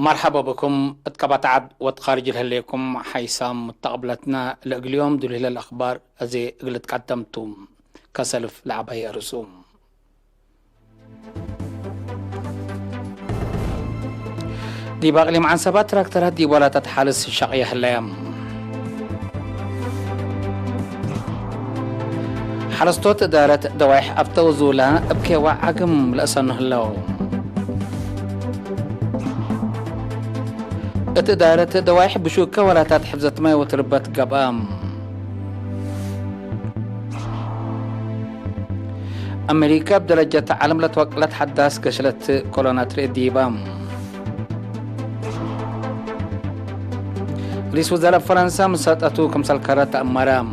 مرحبا بكم اتقبطعد وتخارج لكم حيسام متقبلتنا اليوم دول الأخبار أزي قلت قدمتم كسلف لعبها رسوم دي باقلي مع سبات تراكترات دي ولا تتحالس شقية هلايم حلستوت دارت دوايح أفتوزولا أبكي وعقم لأسنه اللو اتدارت دوايح بشوكة ولا تتحفزت ماي وتربت قبام أمريكا بدرجة عالم لتوكلت حداس كشلت كورونا ديبام رئيس وزراء فرنسا مساطأتو كمسال كرات أمرام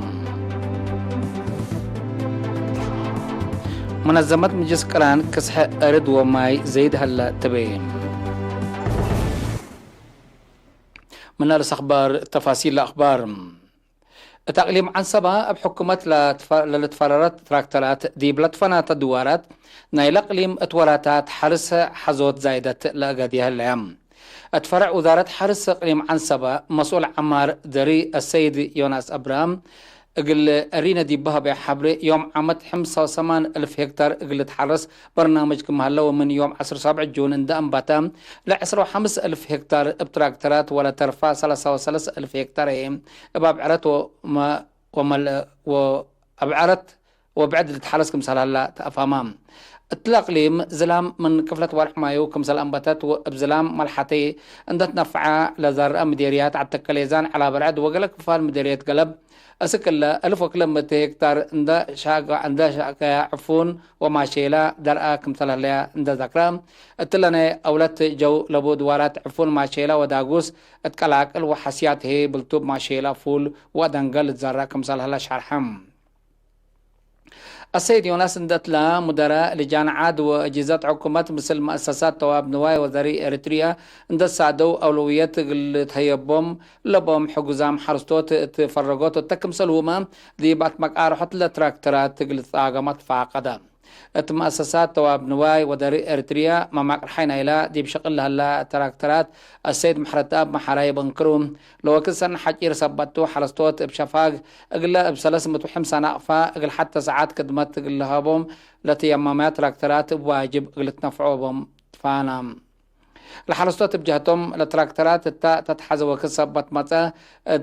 منظمة مجلس قران كسح أرد وماي زيد هلا تبين من الرس أخبار تفاصيل الأخبار التقليم عن سبا بحكومة للتفررت تراكترات دي بلاتفانات الدوارات نايل اقليم اتوراتات حرس حزوت زايدة لأقاديها العام اتفرع وزارة حرس اقليم عن سبا مسؤول عمار دري السيد يوناس أبرام اقل ارينا دي بها بحبري يوم عمت 75,000 هكتار اقل تحرس برنامج كمهلو من يوم 17 جون اند انباتام ل 15,000 هكتار بتراكترات ولا ترفع 33,000 هكتار بابعرت وما ومل وابعرت وبعد تحرس كمثال هلا تفهمام التلاقليم زلام من كفلة ورح مايو كمثال انباتات وبزلام ملحتي اندت نفعة لزار مديريات على التكاليزان على برعد وقلك فال مديريات قلب أسكلا 1,000 هكتار عند شاقة عفون وما شيلا درقا كمثال لها عند ذكرام اتلنا أولاد جو لبو دوارات عفون ما شيلا وداغوس اتكالاكل وحسيات هي بلتوب ما شيلا فول ودنقل الزراء كمثال هلا شارحم السيد يوناس اندتلا مدراء لجان عاد واجهزات حكومات مثل مؤسسات تواب نواي وزاري اريتريا اندت ساعدو اولويات اللي تهيبهم لبهم حجوزام حرستوت تفرقوت وتكمسل هما دي بات مقار حط لتراكترات اللي تاقمت فاقدا مؤسسات تواب نواي وداري اريتريا ما مقرحين الى دي بشغل هلا تراكترات السيد محرتاب محراي بنكروم لو كسن حجير سبتو حرستوت بشفاق اقل بسلسمة وحمسة نقفة اقل حتى ساعات كدمت اقل هابهم لتيمامات تراكترات بواجب اقل تنفعوهم فانا الحرستوت بجهتهم لتراكترات تتحز وكسبت متى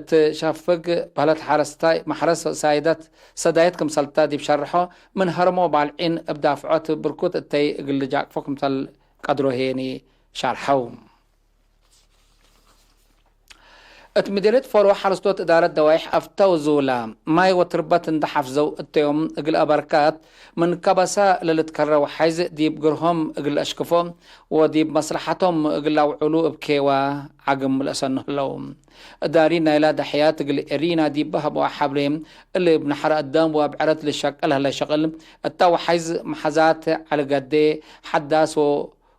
تشافق بهلت حرستاي محرس سايدات سدايتكم سلطة دي بشرحه من هرمو بالعين بدافعات بركوت التي قل جاك فوق مثل قدرو هيني شرحهم اتمديرت فرو حرستوت إدارة دوايح أفتو زولا ماي وتربت اند حفزو التيوم اقل أبركات من كبسا للتكرر وحيز ديب قرهم اقل أشكفهم وديب مصلحتهم اقل وعلو بكيوا عقم الأسنه لهم دارينا إلى دحيات اقل إرينا ديب بهب وحبريم اللي بنحرق الدم وابعرت للشكل هلا شغل التو حيز محزات على قدي حداس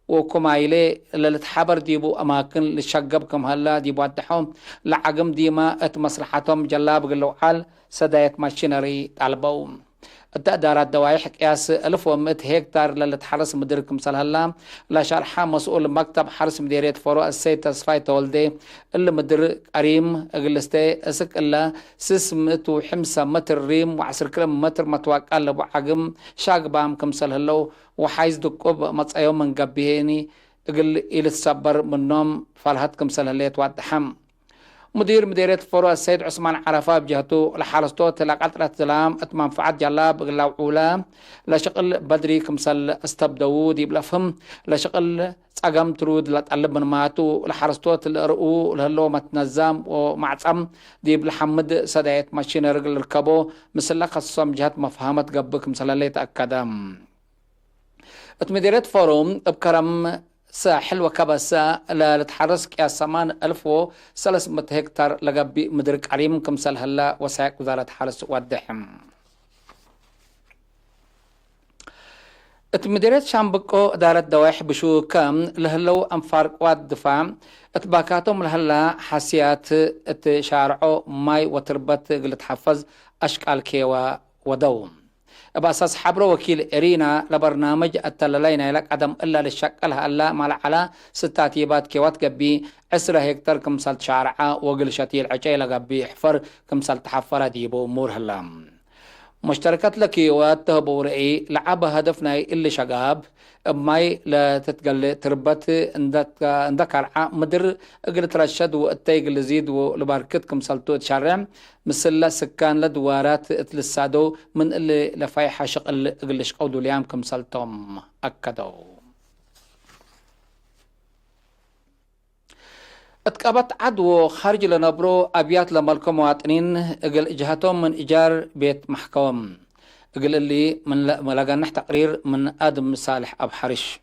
وكمايلي اللي تحبر ديبو أماكن للشقب كم هلا ديبو أدحهم لعقم ديما اتمصلحتهم جلاب قلو حال سدايت ماشينري طالبوم التقدارات دوايح قياس 1,100 هكتار اللي تحرس مديركم سال هلا لا شرحة مسؤول مكتب حرس مديرية فرو السيد تصفاي تولدي اللي مدير قريم اقلستي اسك الا 605 متر ريم و10 كيلو متر متوقع لبو عقم شاقبام كمسال هلو وحايز دقوب مصايوم من قبيهيني اقل إلى السبر منهم فالهات كمسال هلي توضحم مديرية فرو السيد عثمان عرفة بجهته لحالستوت لقطرة زلام اتمنفعات جلاب غلاو عولا لشغل بدري كمسل استبدو دي بلفهم لشغل صقم ترود لتقلب من ماتو لحالستوت الارقو لهلو متنزام ومعصم دي بلحمد سدايت ماشينر الركبو مثل خصوصا جهات مفهمت قبك مثل اللي تأكدام اتمديرية فروم بكرم ساحل وكبسة لتحرس قياس 8,300 هكتار لقبي مدرك عريم كمسال هلا وسائق وزارة حرس ودحم اتمديرية شامبكو دارت دوايح بشو كام لهلو انفار قوات دفاع اتباكاتهم لهلا حسيات اتشارعو ماي وتربت قلت حفظ اشكال كيوا ودوم بأساس حبر وكيل إرينا لبرنامج التلالينا لك عدم إلا للشكلها ألا مال على ستاتيبات كيوات قبي 10 هكتار كمسال شارعة وقل شتيل عجيلة قبي حفر كمسال تحفر ديبو أمور هلام مشتركات لكيوات تهبو رئي لعب هدفنا اللي شقاب ماي لا تتقل تربت عندك على مدر قلت رشد والتيق زيد ولباركتكم سلطو تشرع مثل سكان لدوارات اتلسادو من اللي لفايحة شقل قلش قودو ليامكم سلطوم أكدو اتقابت عدو خارج لنبرو أبيات لمالكم مواطنين اقل اجهاتهم من إيجار بيت محكوم اقل اللي من لقى تقرير من آدم صالح أب حرش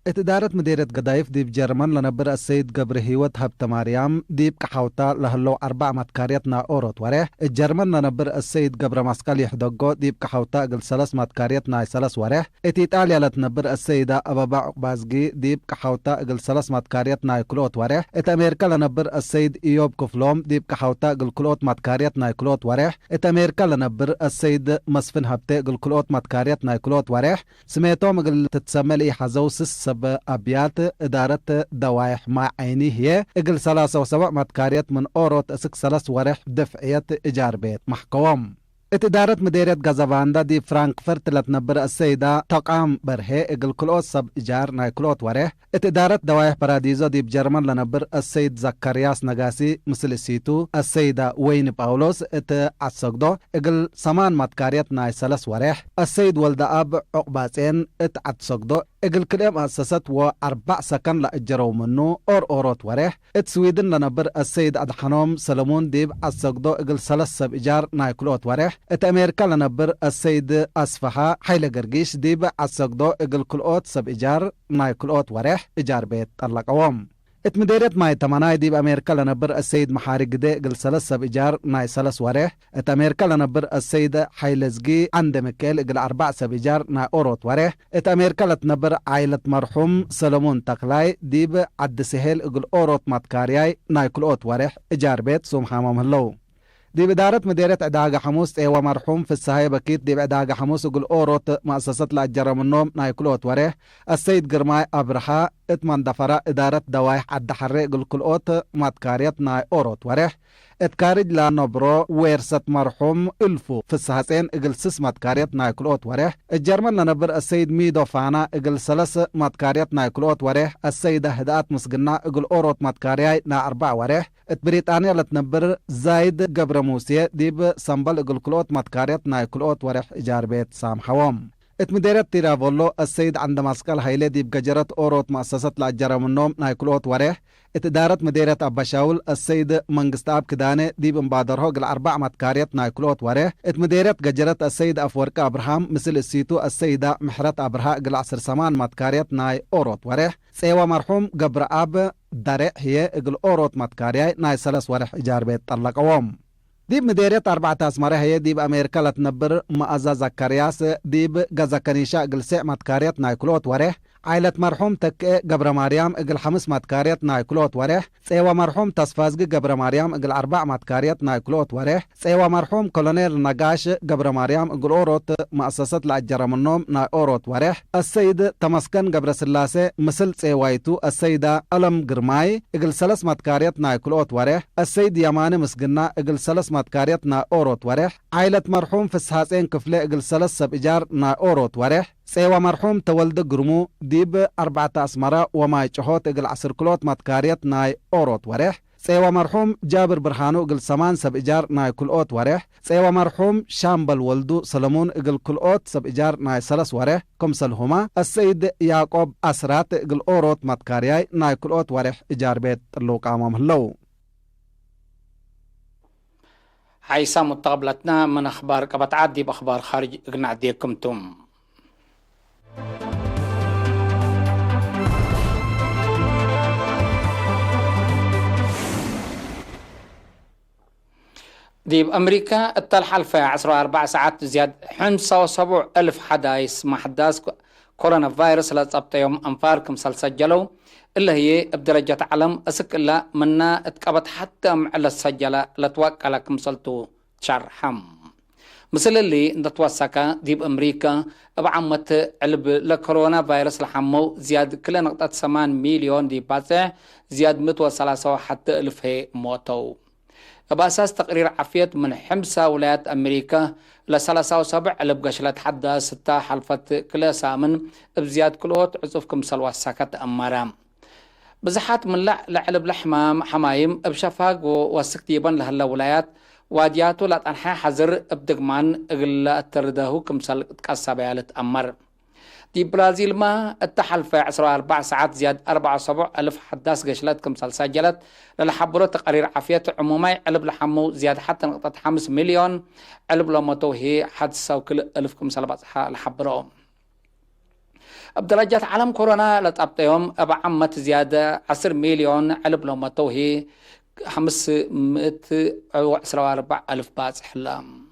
اتدارت مديرة قضايف ديب جرمن لنبر السيد قبر هيوت هبت مريم ديب كحوتا لهلو 4 متكاريتنا أوروت وريه الجرمن لنبر السيد قبر مسقال يحدقو ديب كحوتا قل 3 متكاريتنا 3 وريه اتيتاليا لتنبر السيدة أبابا بازقي ديب كحوتا قل 3 متكاريتنا كلوت وريه ات أمريكا لنبر السيد إيوب كفلوم ديب كحوتا قل كلوت متكاريتنا كلوت وريه ات أمريكا لنبر السيد مسفن هبتي قل كلوت متكاريتنا كلوت وريه سميتهم قل تتسمى لي حزوسس أبيات إدارة دوايح مع عيني هي إقل 73 متكاريت من أوروت أسك 3 ورح دفعية إيجار بيت محكوم اتدارت مديرية غازافاندا دي فرانكفورت لتنبر السيدة تقام برهي إقل كلوت سب إيجار ناي كلوت وره اتدارت دوايح باراديزو دي بجرمن لنبر السيد زكرياس نغاسي مثل سيتو السيدة وين باولوس ات عصقدو إقل 8 متكاريت ناي 3 وره السيد ولد أب عقباتين ات عصقدو إقل كلام أسست و4 سكن لأجروا منو أوروت وره ات سويدن لنبر السيد أدحنوم سلمون ديب عصقدو إقل 3 سب إيجار ناي كلوت وره ات أمريكا لنبر السيد أصفحة حيل قرقيش ديب عصقدو إقل كلوت سب إيجار ناي كلوت ورح إيجار بيت طلقوهم ات مديرت ماي تمناي ديب أمريكا لنبر السيد محارق دي قل 3 سب إيجار ناي 3 ورح ات أمريكا لنبر السيد حيلزقي عند مكيل قل 4 سب إيجار ناي أوروت ورح ات أمريكا لتنبر عائلة مرحوم سلمون تقلاي ديب عد سهيل قل أوروت متكارياي ناي كلوت ورح إيجار بيت سوم حامم هلو دي بدارت مديرة عداقة حموس ايوه مرحوم في السهاي بكيت دي بعداقة حموس وقل اوروت مؤسسة لأجرة من النوم نايكلوت وريه السيد قرماي أبرحا اتمن دفرة إدارة دوايح عد حرق قل كلوت ماتكاريت ناي اوروت وريه اتكارج لا نبرو ويرست مرحوم الفو في السهاسين اقل 6 ماتكاريت نايكلوت وريه الجرمن لنبر السيد ميدو فانا اقل 3 ماتكاريت نايكلوت وريه السيدة هدات مسقنا اقل اوروت ماتكارياي نا 4 وريه ات بريطانيا لتنبر زايد قبر موسيا ديب سنبل اقل كلوت ماتكاريت نايكلوت وريه اجار بيت سام حوام ات مديرة تيرافولو السيد عند ماسكال هايلي ديب قجرت اوروت مؤسسة لأجرة من النوم نايكلوت وريه اتدارت مديرة أبا شاول السيد منقستاب كداني ديب مبادره قل 4 متكاريت نايكلوت وريه ات مديرة قجرت السيد أفورك أبراهام مثل السيتو السيدة محرت أبرها قل 10 سمان متكاريت ناي أوروت وريه سيوا مرحوم قبر أب داري هي قل أوروت متكارياي ناي 3 ورح إيجار بيت طلقوهم ديب مديرية 4 أسمارة هي ديب أمريكا لتنبر مأزا زكرياس ديب غزا كنيشا قل 6 متكاريت نايكلوت وريه عائلة مرحوم تك قبر مريم اقل 5 متكاريت نايكلوت وريه سيوا مرحوم تصفازق قبر مريم اقل 4 متكاريت نايكلوت وريه سيوا مرحوم كولونيل نقاش قبر مريم اقل اوروت مؤسسة لأجرة من النوم ناي اوروت وريه السيد تمسكن قبر سلاسة مثل سيوايتو السيدة ألم قرماي اقل 3 متكاريت نايكلوت وريه السيد يماني مسقنا اقل 3 متكاريت ناي اوروت وريه عائلة مرحوم في السحاسين كفلة اقل 3 سب إيجار ناي اوروت وريه سيوا مرحوم تولد قرمو ديب 4 أسمرة وما يجهوت اقل 10 كلوت متكاريت ناي اوروت وريه سيوا مرحوم جابر برهانو اقل 8 سب إيجار ناي كلوت وريه سيوا مرحوم شامبل ولدو سلمون اقل كلوت سب إيجار ناي 3 وريه كمسل هما السيد يعقوب أسرات اقل اوروت متكارياي ناي كلوت وريه إيجار بيت اللوق عمام هلو حيسا متقبلتنا من أخبار قبط عدي بأخبار خارج اقنع ديكم توم ديب أمريكا التلحلفة 14 ساعات زياد 75,000 حدايس محداث كورونا فيروس لتصبت يوم أنفاركم سجلوا اللي هي بدرجة علم أسك الله منا اتقبت حتى معلى السجلة لتوقع لكم سلطو شرحم مثل اللي نتوسكا ديب أمريكا بعمت علب لكورونا فيروس الحمو زياد كل نقطة 8 مليون دي باتع زياد 130 حتى ألف هي موتو. بأساس تقرير عافية من حمسة ولايات أمريكا لثلاثة وسبع علب قشلت حدا 6 حلفت كل سامن بزياد كلوت عزوفكم سلوى الساكت أمارام بزحات من لعلب لحمام حمايم بشفاق وسكتيبا لهلا ولايات وادياتو لا تنحى حزر بدقمان اغلا الترده كمسل تقصبيالت امر دي برازيل ما التحلف 14 ساعات زياد 74 ألف حداس قشلت كمسل سجلت للحبرو تقرير عافية عمومي علب لحمو زياد حتى نقطة 5 مليون علب لمتو هي حدثة وكل ألف كمسل بصحة لحبرو بدرجات عالم كورونا لتقبطيهم أبعمت زيادة 10 مليون علب لمتو هي 524 ألف باس حلام.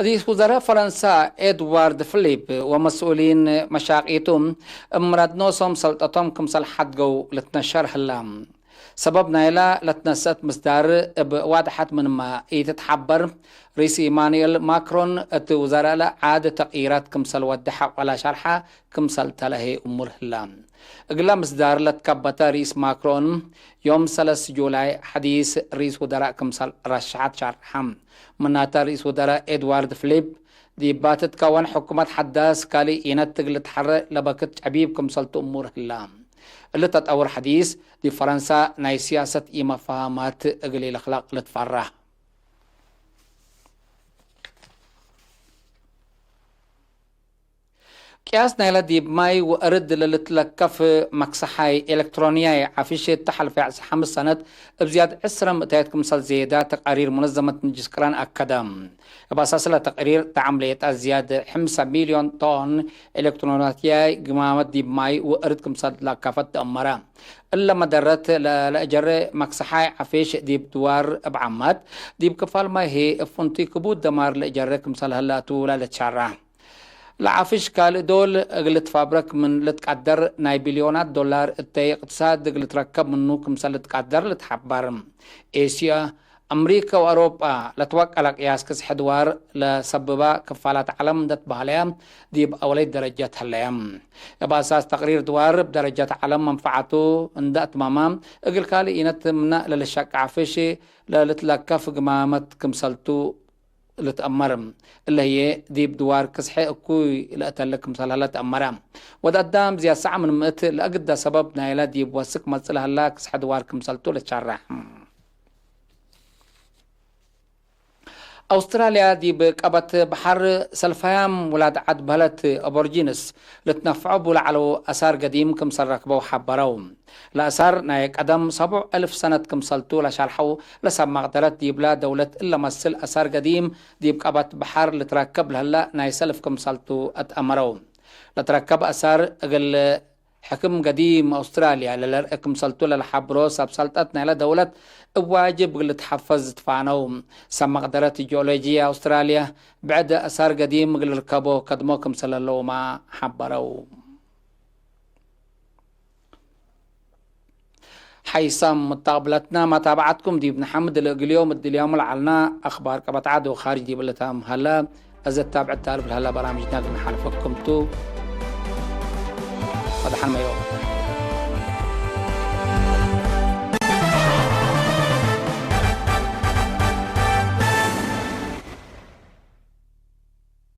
رئيس وزراء فرنسا إدوارد فيليب ومسؤولين مشاقيتهم مراد نوسهم سلطتهم كمسل حدقوا لتنشر هلام سببنا إلى لتنسات مصدر بواضحة من ما يتتحبر رئيس إيمانويل ماكرون وزراء عاد تغييرات كمسل ودحق ولا شرحة كمسل تلهي أمور هلام اقلا مصدر لتكبت رئيس ماكرون يوم 3 جولاي حديث رئيس وزراء كمسل رشعت شرحم مناتا رئيس وزراء إدوارد فيليب دي باتت كون حكومة حداث كالي ينتق لتحرق لبكت عبيب كمسل أمور هلام اللي تتأور حديث دي فرنسا ناي سياسة إيما فهمات اقلي الأخلاق لتفرح قياس نايلا ديب ماي وأرد للتلكف مكسحاي إلكترونية عفيشة تحل في 5 سنة بزيادة 10 متايت كمسل زيادة تقارير منظمة نجسكران أكادام بأساس تقرير تعملية زيادة 5 مليون طن إلكترونية قمامة ديب ماي وأرد كمسل لكافة أمرا إلا مدرت لأجر مكسحاي عفيش ديب دوار بعمات ديب كفال ما هي فنتي كبود دمار لأجر كمسل هلا طولة لتشارع لعافش قال دول قلت فابرك من لتقدر ناي بليونات دولار التي اقتصاد قلت ركب منو كمسال لتقدر لتحبر إيسيا أمريكا وأوروبا لتوقع لقياس كس حدوار لسببا كفالات علم دت بهاليام ديب أولي درجات هاليام يبقى أساس تقرير دوار بدرجات علم منفعته اندأت مامام اقل كالي إنت منا للشاك عافشي للتلكف قمامة كمسالتو لتأمرم اللي هي ديب دوار كسحي اكوي لأتلك مثال هلا تأمرم ودقدام زي ساعة من مئت لأقدى سبب نايلا ديب واسك مثل هلا كسحي دوار كمثالتو لتشرح أستراليا دي بقبت بحر سلفيام ولاد عد بهلت أبورجينس لتنفعوا بولعلو أسار قديم كمسل ركبوا حبروهم لأسار نايك قدم 7,000 سنة كمسلتو لشرحوا لسب مقدرات دي بلا دولة إلا مسل أسار قديم دي بقبت بحر لتركب لهلا ناي سلف كمسلتو أتأمروهم لتركب أسار أقل حكم قديم أستراليا للرقم سلطو للحبرو سبسلطتنا لدولة واجب اللي تحفظ تفعنوهم سم قدرات جيولوجيا أستراليا بعد أثار قديم اللي ركبوا قدموكم سلالو ما حبروا حيثم متقبلتنا متابعتكم دي ابن حمد اليوم اليوم العلنا أخبار كبت عادو خارج دي بلتهم هلا أزد تابع التالف هلا برامجنا بنحالفكم تو هذا حلم يوم